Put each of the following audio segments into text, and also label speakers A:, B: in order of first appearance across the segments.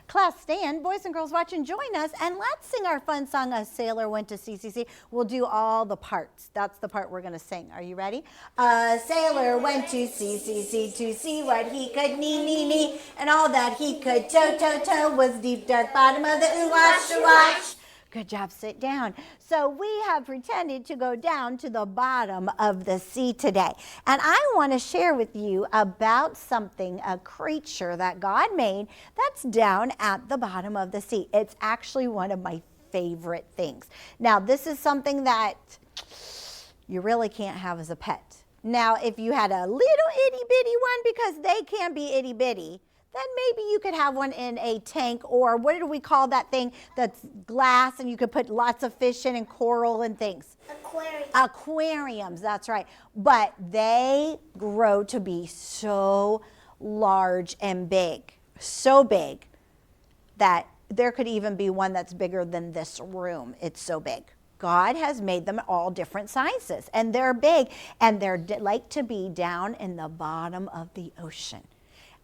A: Class stand, boys and girls watching, join us, and let's sing our fun song, A Sailor Went to CCC. We'll do all the parts. That's the part we're going to sing. Are you ready? A sailor went to CCC to see what he could knee, and all that he could toe was deep, dark bottom of the ooh-wash. Good job, sit down. So we have pretended to go down to the bottom of the sea today. And I want to share with you about something, a creature that God made that's down at the bottom of the sea. It's actually one of my favorite things. Now, this is something that you really can't have as a pet. Now, if you had a little itty bitty one, because they can be itty bitty, then maybe you could have one in a tank, or what do we call that thing that's glass and you could put lots of fish in and coral and things? Aquariums, that's right. But they grow to be so large and big, so big that there could even be one that's bigger than this room. It's so big. God has made them all different sizes, and they're big, and they're like to be down in the bottom of the ocean.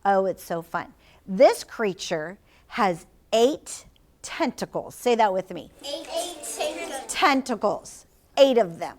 A: Oh, it's so fun. This creature has 8 tentacles. Say that with me. 8 tentacles. 8 of them.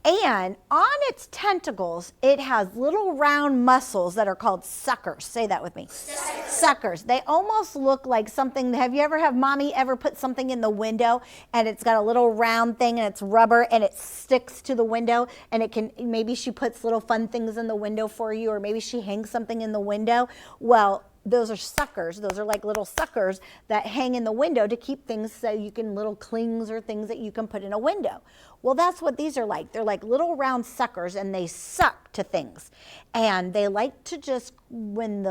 A: And on its tentacles, it has little round muscles that are called suckers. Say that with me. Suckers. They almost look like something. Have you ever have mommy ever put something in the window and it's got a little round thing and it's rubber and it sticks to the window, and it can, maybe she puts little fun things in the window for you, or maybe she hangs something in the window. Well, those are suckers. Those are like little suckers that hang in the window to keep things, so you can, little clings or things that you can put in a window. Well, that's what these are like. They're like little round suckers, and they suck to things. And they like to just, when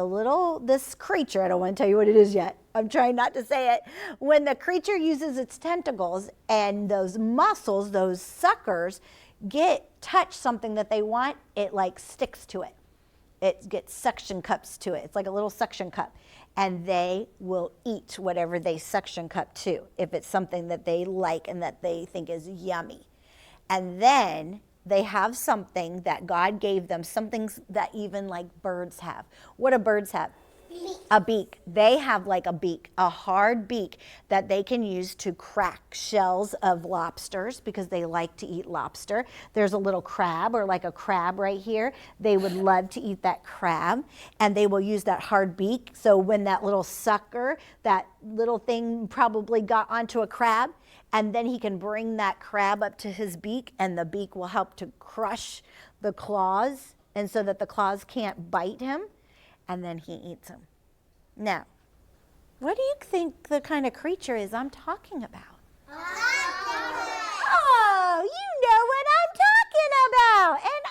A: this creature, I don't want to tell you what it is yet. I'm trying not to say it. When the creature uses its tentacles and those muscles, those suckers, touch something that they want, it like sticks to it. It gets suction cups to it. It's like a little suction cup. And they will eat whatever they suction cup to, if it's something that they like and that they think is yummy. And then they have something that God gave them, some things that even like birds have. What do birds have? A beak. They have like a beak, a hard beak that they can use to crack shells of lobsters, because they like to eat lobster. There's a little crab, or like a crab right here. They would love to eat that crab, and they will use that hard beak. So when that little sucker, that little thing probably got onto a crab, and then he can bring that crab up to his beak, and the beak will help to crush the claws, and so that the claws can't bite him. And then he eats them. Now, what do you think the kind of creature is I'm talking about? Oh, you know what I'm talking about. An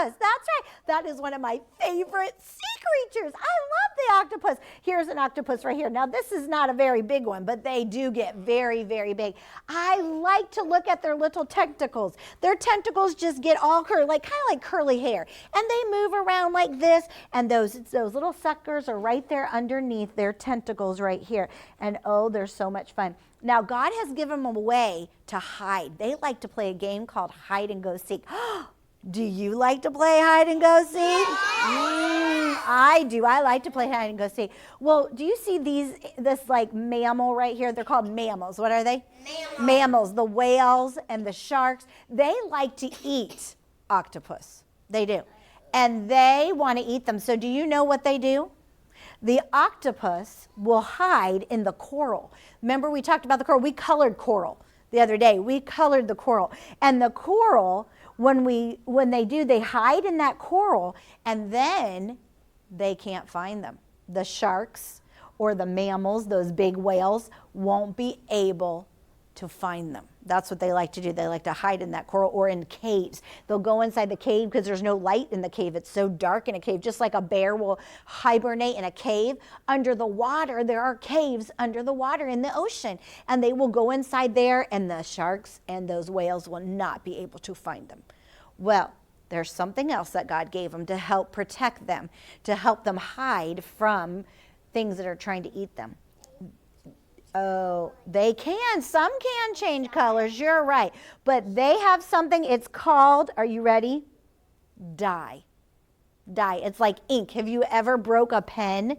A: octopus. That's right. That is one of my favorite sea creatures. I love the octopus. Here's an octopus right here. Now, this is not a very big one, but they do get very, very big. I like to look at their little tentacles. Their tentacles just get all curly, kind of like curly hair. And they move around like this, and those little suckers are right there underneath their tentacles right here. And oh, they're so much fun. Now, God has given them a way to hide. They like to play a game called hide and go seek. Do you like to play hide and go seek? I do. I like to play hide and go seek. Well, do you see this like mammal right here? They're called mammals. What are they? Mammals. The whales and the sharks. They like to eat octopus. They do. And they want to eat them. So do you know what they do? The octopus will hide in the coral. Remember, we talked about the coral. We colored coral the other day. We colored the coral. And the coral, when they do, they hide in that coral, and then they can't find them. The sharks or the mammals, those big whales, won't be able to find them. That's what they like to do. They like to hide in that coral or in caves. They'll go inside the cave because there's no light in the cave. It's so dark in a cave, just like a bear will hibernate in a cave. Under the water, there are caves under the water in the ocean, and they will go inside there, and the sharks and those whales will not be able to find them. Well, there's something else that God gave them to help protect them, to help them hide from things that are trying to eat them. Oh, they can. Some can change colors. You're right. But they have something. It's called, are you ready? Dye. Dye. It's like ink. Have you ever broke a pen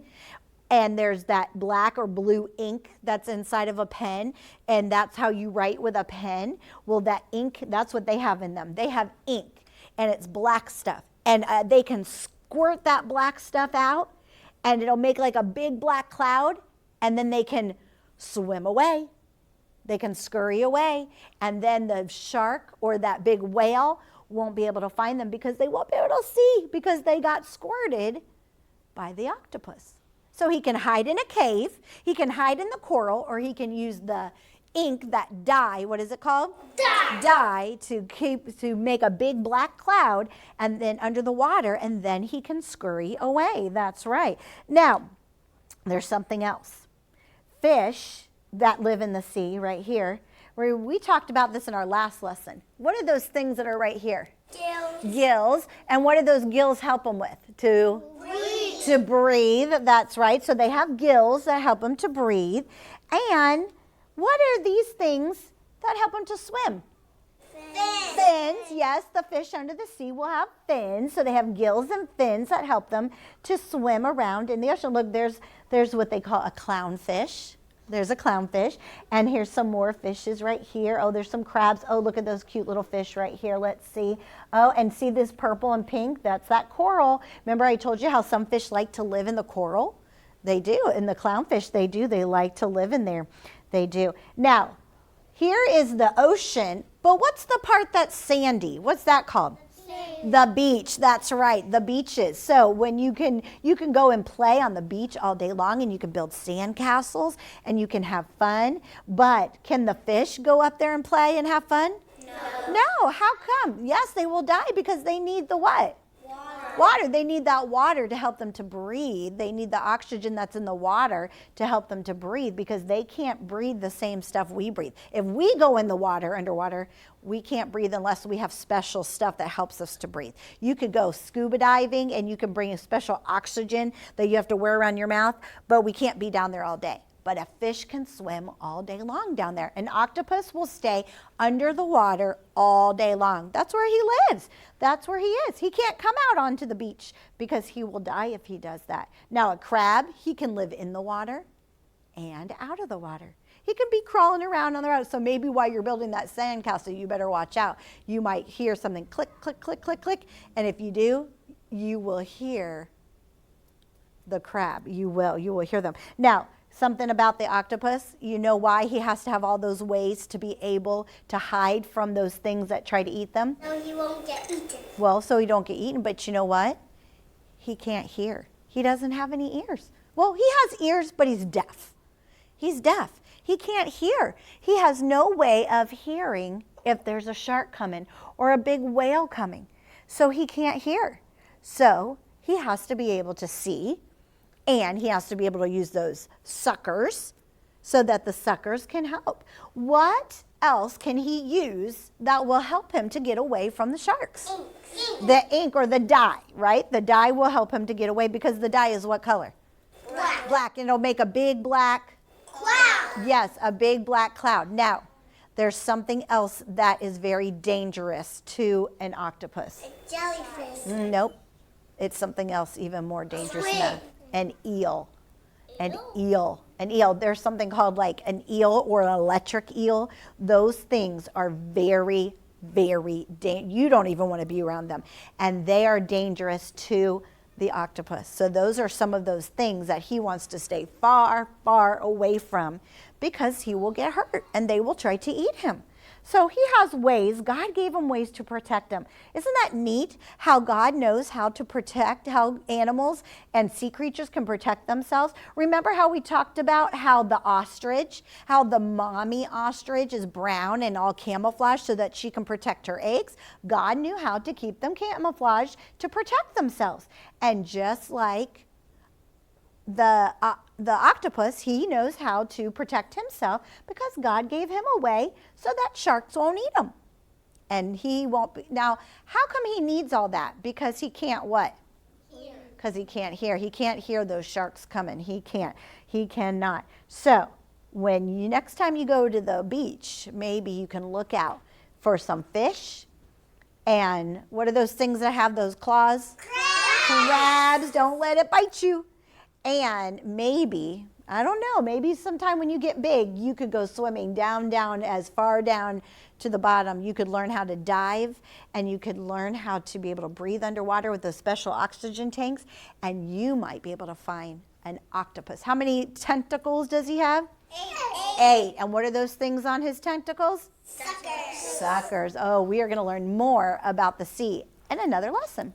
A: and there's that black or blue ink that's inside of a pen, and that's how you write with a pen. Well, that ink, that's what they have in them. They have ink, and it's black stuff. And they can squirt that black stuff out, and it'll make like a big black cloud, and then they can swim away. They can scurry away, and then the shark or that big whale won't be able to find them because they won't be able to see because they got squirted by the octopus. So he can hide in a cave, he can hide in the coral, or he can use the ink, that dye, what is it called? Dye to make a big black cloud and then under the water, and then he can scurry away. That's right. Now, there's something else. Fish that live in the sea right here. We talked about this in our last lesson. What are those things that are right here?
B: Gills.
A: Gills. And what do those gills help them with? To
B: Breathe.
A: To breathe. That's right. So they have gills that help them to breathe. And what are these things that help them to swim?
B: Fins.
A: Fins. Yes, the fish under the sea will have fins. So they have gills and fins that help them to swim around in the ocean. Look, there's what they call a clownfish. There's a clownfish, and here's some more fishes right here. Oh, there's some crabs. Oh, look at those cute little fish right here. Let's see. Oh, and see this purple and pink? That's that coral. Remember I told you how some fish like to live in the coral? They do. In the clownfish, they do. They like to live in there. They do. Now, here is the ocean, but what's the part that's sandy? What's that called? The beach. That's right, the beaches. So when you can go and play on the beach all day long, and you can build sand castles and you can have fun. But can the fish go up there and play and have fun? No. How come? Yes, they will die because they need the what? Water. They need that water to help them to breathe. They need the oxygen that's in the water to help them to breathe because they can't breathe the same stuff we breathe. If we go in the water, underwater, we can't breathe unless we have special stuff that helps us to breathe. You could go scuba diving and you can bring a special oxygen that you have to wear around your mouth, but we can't be down there all day. But a fish can swim all day long down there. An octopus will stay under the water all day long. That's where he lives. That's where he is. He can't come out onto the beach because he will die if he does that. Now, a crab, he can live in the water and out of the water. He can be crawling around on the road. So maybe while you're building that sandcastle, you better watch out. You might hear something click, click, click, click, click. And if you do, you will hear the crab. You will hear them. Now, something about the octopus, you know why he has to have all those ways to be able to hide from those things that try to eat them?
B: No, he won't get eaten.
A: Well, so he don't get eaten, but you know what? He can't hear. He doesn't have any ears. Well, he has ears, but he's deaf. He's deaf. He can't hear. He has no way of hearing if there's a shark coming or a big whale coming. So he can't hear. So he has to be able to see. And he has to be able to use those suckers so that the suckers can help. What else can he use that will help him to get away from the sharks?
B: Ink.
A: The ink or the dye, right? The dye will help him to get away because the dye is what color?
B: Black.
A: Black. And it'll make a big black
B: Cloud.
A: Yes, a big black cloud. Now, there's something else that is very dangerous to an octopus.
B: A jellyfish.
A: Nope. It's something else even more dangerous than that.
B: Squid.
A: An eel. An eel. An eel. There's something called like an eel or an electric eel. Those things are very, very dangerous. You don't even want to be around them. And they are dangerous to the octopus. So those are some of those things that he wants to stay far, far away from because he will get hurt and they will try to eat him. So he has ways. God gave him ways to protect him. Isn't that neat how God knows how to protect, how animals and sea creatures can protect themselves? Remember how we talked about how the ostrich, how the mommy ostrich is brown and all camouflaged so that she can protect her eggs? God knew how to keep them camouflaged to protect themselves. And just like the octopus, he knows how to protect himself because God gave him a way so that sharks won't eat him. And he won't be. Now, how come he needs all that? Because he can't what?
B: Here.
A: Because he can't hear. He can't hear those sharks coming. He can't. He cannot. So when you next time you go to the beach, maybe you can look out for some fish. And what are those things that have those claws?
B: Crabs.
A: Crabs. Don't let it bite you. And maybe, I don't know, maybe sometime when you get big, you could go swimming down, as far down to the bottom. You could learn how to dive, and you could learn how to be able to breathe underwater with those special oxygen tanks, and you might be able to find an octopus. How many tentacles does he have? 8. And what are those things on his tentacles?
B: Suckers.
A: Suckers. Oh, we are going to learn more about the sea in another lesson.